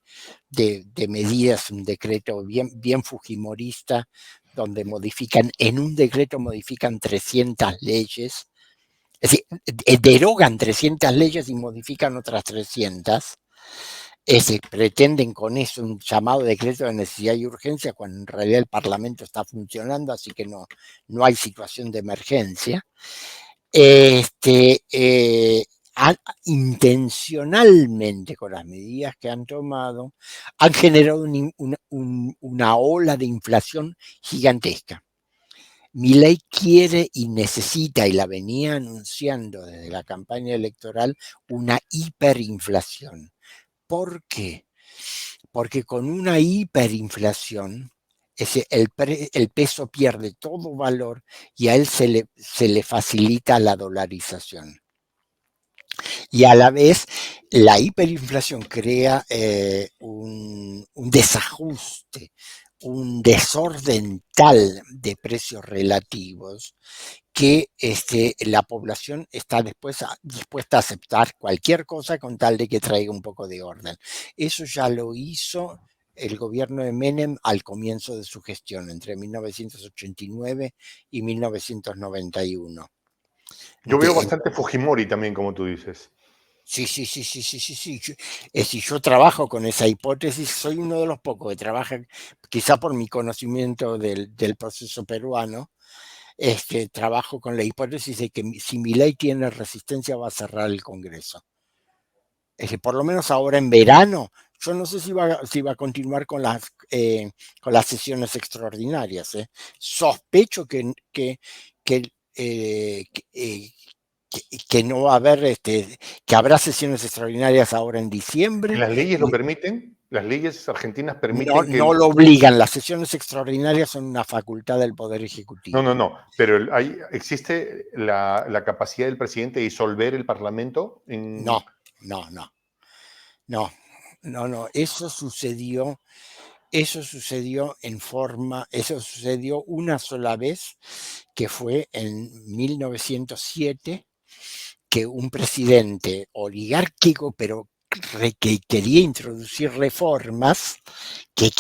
de medidas, un decreto bien fujimorista, donde en un decreto modifican 300 leyes, es decir, derogan 300 leyes y modifican otras 300. Pretenden con eso un llamado decreto de necesidad y urgencia, cuando en realidad el Parlamento está funcionando, así que no hay situación de emergencia. Intencionalmente, con las medidas que han tomado, han generado una ola de inflación gigantesca. Milei quiere y necesita, y la venía anunciando desde la campaña electoral, una hiperinflación. ¿Por qué? Porque con una hiperinflación el peso pierde todo valor y a él se le facilita la dolarización. Y a la vez la hiperinflación crea un desajuste, un desorden tal de precios relativos que la población está dispuesta a aceptar cualquier cosa con tal de que traiga un poco de orden. Eso ya lo hizo el gobierno de Menem al comienzo de su gestión, entre 1989 y 1991. Yo veo bastante Fujimori también, como tú dices. Sí. Yo trabajo con esa hipótesis, soy uno de los pocos que trabaja, quizá por mi conocimiento del proceso peruano, trabajo con la hipótesis de que si Milei tiene resistencia va a cerrar el Congreso. Por lo menos ahora en verano, yo no sé si va a continuar con las sesiones extraordinarias. Sospecho que no va a haber, que habrá sesiones extraordinarias ahora en diciembre. ¿Las leyes lo permiten? ¿Las leyes argentinas No, permiten que... no lo obligan, las sesiones extraordinarias son una facultad del Poder No, no, Ejecutivo. no, pero ¿existe la capacidad del presidente de disolver el Parlamento? No, no, no, no, no, no, eso sucedió Eso sucedió eso sucedió una sola vez, que fue en 1907, que un presidente oligárquico, pero que quería introducir reformas, que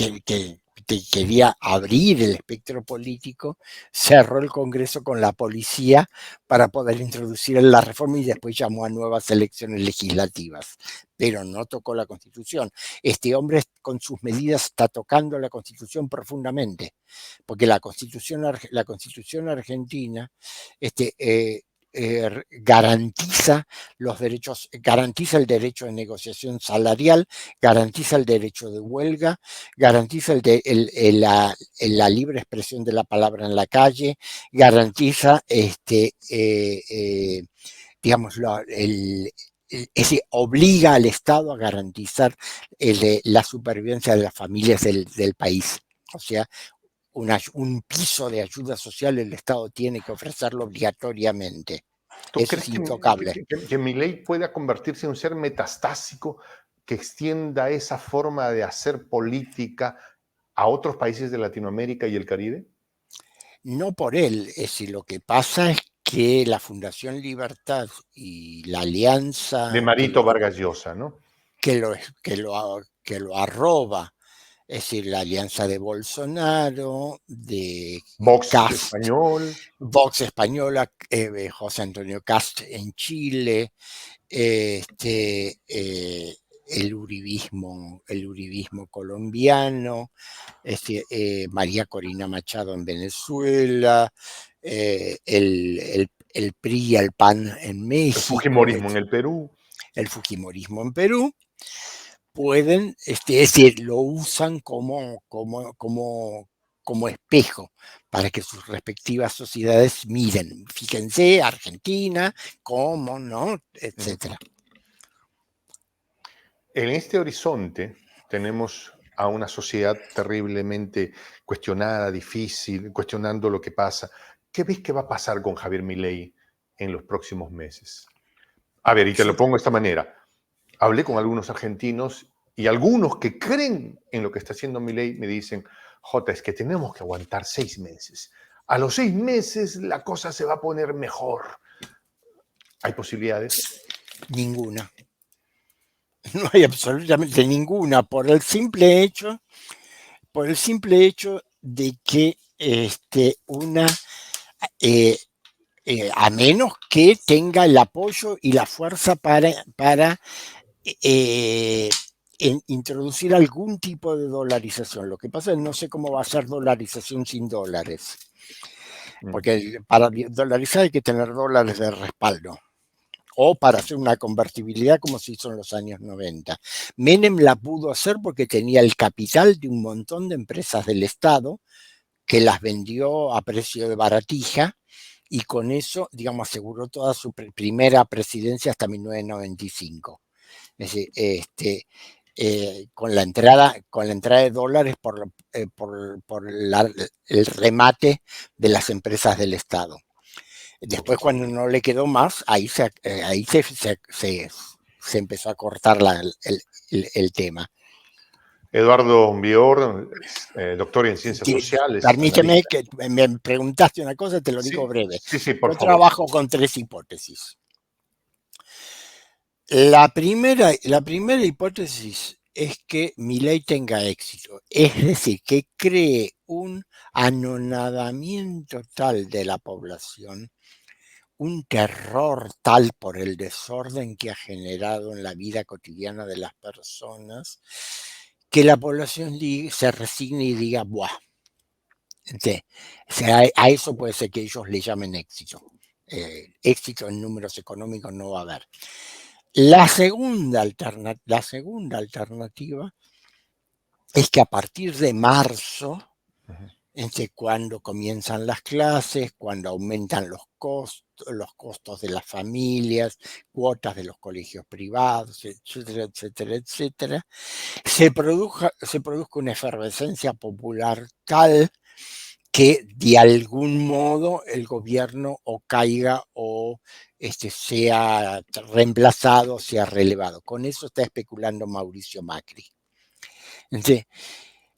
quería abrir el espectro político, cerró el Congreso con la policía para poder introducir la reforma y después llamó a nuevas elecciones legislativas, pero no tocó la Constitución. Este hombre con sus medidas está tocando la Constitución profundamente, porque la Constitución argentina garantiza los derechos, garantiza el derecho de negociación salarial, garantiza el derecho de huelga, garantiza la libre expresión de la palabra en la calle, garantiza digamos, obliga al Estado a garantizar la supervivencia de las familias del país. O sea, un piso de ayuda social el Estado tiene que ofrecerlo obligatoriamente. ¿Tú Eso crees es intocable. que Milei pueda convertirse en un ser metastásico que extienda esa forma de hacer política a otros países de Latinoamérica y el Caribe? No por él, es decir, lo que pasa es que la Fundación Libertad y la De alianza Marito Vargas Llosa, ¿no? que lo, que lo arroba, es decir, la alianza de Bolsonaro, de Vox Cast, español. Vox española, José Antonio Cast en Chile, el uribismo colombiano, María Corina Machado en Venezuela, el PRI y el PAN en El México, fujimorismo en el Perú. el fujimorismo en Perú, pueden, es decir, lo usan como espejo para que sus respectivas sociedades miren. Fíjense, Argentina, cómo, ¿no? Etcétera. En este horizonte tenemos a una sociedad terriblemente cuestionada, difícil, cuestionando lo que pasa. ¿Qué ves que va a pasar con Javier Milei en los próximos meses? A ver, y te lo pongo de esta manera. Hablé con algunos argentinos y algunos que creen en lo que está haciendo Milei me dicen, Jota, es que tenemos que aguantar 6 meses. A los 6 meses la cosa se va a poner mejor. ¿Hay posibilidades? Ninguna. No hay absolutamente ninguna por el simple hecho de que a menos que tenga el apoyo y la fuerza para introducir algún tipo de dolarización. Lo que pasa es que no sé cómo va a ser dolarización sin dólares, porque para dolarizar hay que tener dólares de respaldo, o para hacer una convertibilidad como se hizo en los años 90. Menem la pudo hacer porque tenía el capital de un montón de empresas del Estado que las vendió a precio de baratija y con eso, digamos, aseguró toda su primera presidencia hasta 1995. Es decir, con la entrada de dólares por el remate de las empresas del Estado. Después, cuando no le quedó más, ahí se empezó a cortar el tema. Eduardo Bior, doctor en ciencias sociales, Permíteme analista. que me preguntaste una cosa, te lo digo Sí, breve. sí, sí, por Yo favor. trabajo con 3 hipótesis. La primera hipótesis es que Milei tenga éxito, es decir, que cree un anonadamiento tal de la población, un terror tal por el desorden que ha generado en la vida cotidiana de las personas, que la población se resigne y diga, ¡buah! Sí, o sea, a eso puede ser que ellos le llamen éxito. Éxito en números económicos no va a haber. La segunda alternativa es que a partir de marzo, entre cuando comienzan las clases, cuando aumentan los costos de las familias, cuotas de los colegios privados, etcétera, etcétera, etcétera, se produzca una efervescencia popular tal que de algún modo el gobierno o caiga o sea reemplazado, sea relevado. Con eso está especulando Mauricio Macri. Entonces,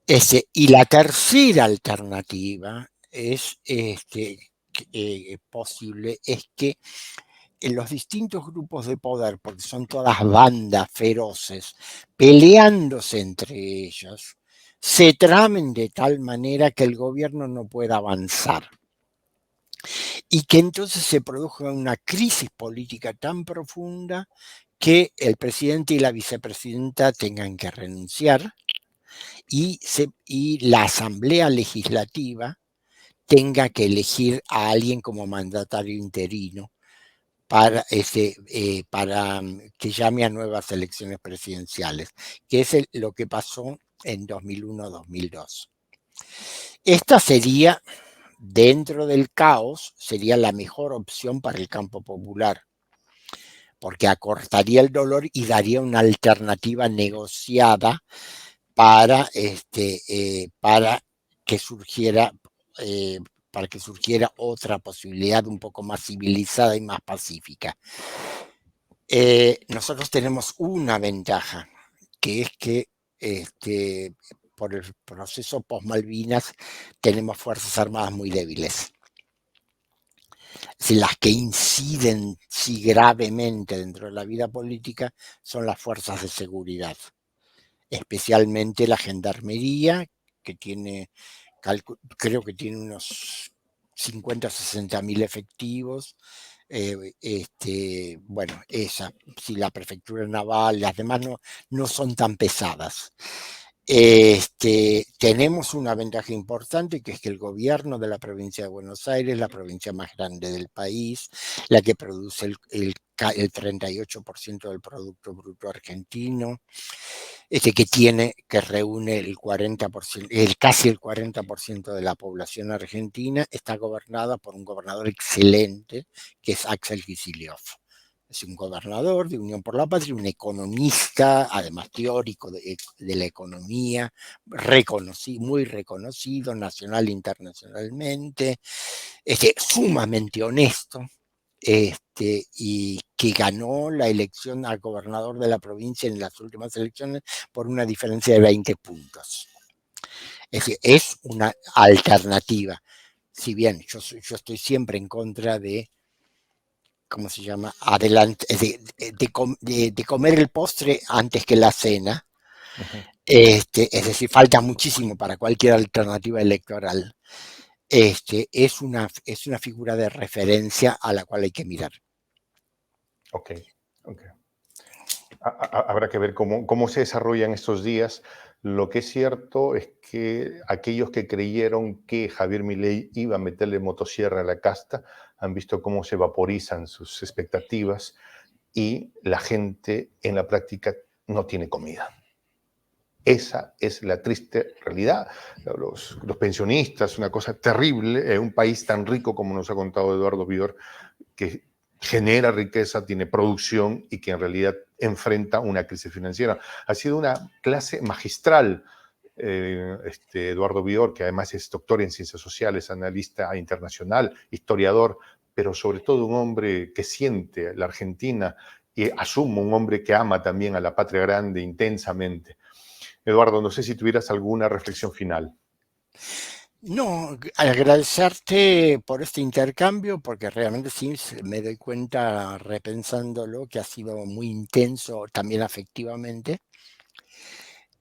Y la tercera alternativa es posible, es que en los distintos grupos de poder, porque son todas bandas feroces, peleándose entre ellos, se tramen de tal manera que el gobierno no pueda avanzar. Y que entonces se produzca una crisis política tan profunda que el presidente y la vicepresidenta tengan que renunciar y la Asamblea Legislativa tenga que elegir a alguien como mandatario interino para que llame a nuevas elecciones presidenciales, que es lo que pasó en 2001-2002. Esta sería, dentro del caos, sería la mejor opción para el campo popular, porque acortaría el dolor y daría una alternativa negociada para que surgiera otra posibilidad un poco más civilizada y más pacífica. Nosotros tenemos una ventaja, que es que por el proceso post-Malvinas tenemos fuerzas armadas muy débiles. Si las que inciden gravemente dentro de la vida política son las fuerzas de seguridad, especialmente la gendarmería, que creo que tiene unos 50 o 60 mil efectivos. Bueno, si la prefectura naval, las demás no son tan pesadas. Tenemos una ventaja importante, que es que el gobierno de la provincia de Buenos Aires, la provincia más grande del país, la que produce el 38% del Producto Bruto Argentino, que reúne el 40%, casi el 40% de la población argentina, está gobernada por un gobernador excelente, que es Axel Kicillof. Es un gobernador de Unión por la Patria, un economista, además teórico de la economía, muy reconocido nacional e internacionalmente, sumamente honesto, y que ganó la elección al gobernador de la provincia en las últimas elecciones por una diferencia de 20 puntos. Es decir, es una alternativa. Si bien yo estoy siempre en contra de, ¿cómo se llama? De comer el postre antes que la cena. Ujú. Es decir, falta muchísimo para cualquier alternativa electoral. Es una figura de referencia a la cual hay que mirar. Ok, ok. Habrá que ver cómo se desarrollan estos días. Lo que es cierto es que aquellos que creyeron que Javier Milei iba a meterle motosierra a la casta han visto cómo se vaporizan sus expectativas y la gente en la práctica no tiene comida. Esa es la triste realidad. Los pensionistas, una cosa terrible, en un país tan rico como nos ha contado Eduardo Bior, que genera riqueza, tiene producción y que en realidad enfrenta una crisis financiera. Ha sido una clase magistral, Eduardo Bior, que además es doctor en ciencias sociales, analista internacional, historiador, pero sobre todo un hombre que siente la Argentina y asumo un hombre que ama también a la patria grande intensamente. Eduardo, no sé si tuvieras alguna reflexión final. No, agradecerte por este intercambio, porque realmente sí me doy cuenta, repensándolo, que ha sido muy intenso también afectivamente.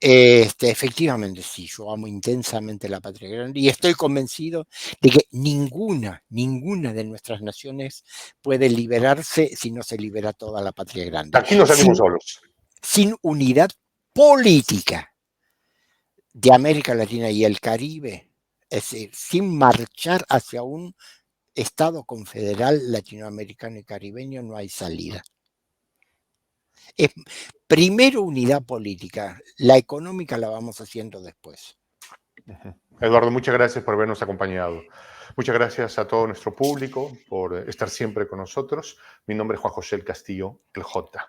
Efectivamente, sí, yo amo intensamente la patria grande y estoy convencido de que ninguna de nuestras naciones puede liberarse si no se libera toda la patria grande. Aquí no salimos solos. Sin unidad política de América Latina y el Caribe, es decir, sin marchar hacia un Estado confederal latinoamericano y caribeño, no hay salida. Es primero unidad política, la económica la vamos haciendo después. Eduardo, muchas gracias por habernos acompañado. Muchas gracias a todo nuestro público por estar siempre con nosotros. Mi nombre es Juan José El Castillo, el J.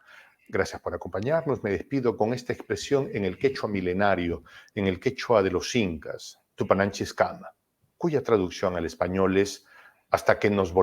Gracias por acompañarnos. Me despido con esta expresión en el quechua milenario, en el quechua de los incas, Tupananchis Kama, cuya traducción al español es hasta que nos volvamos.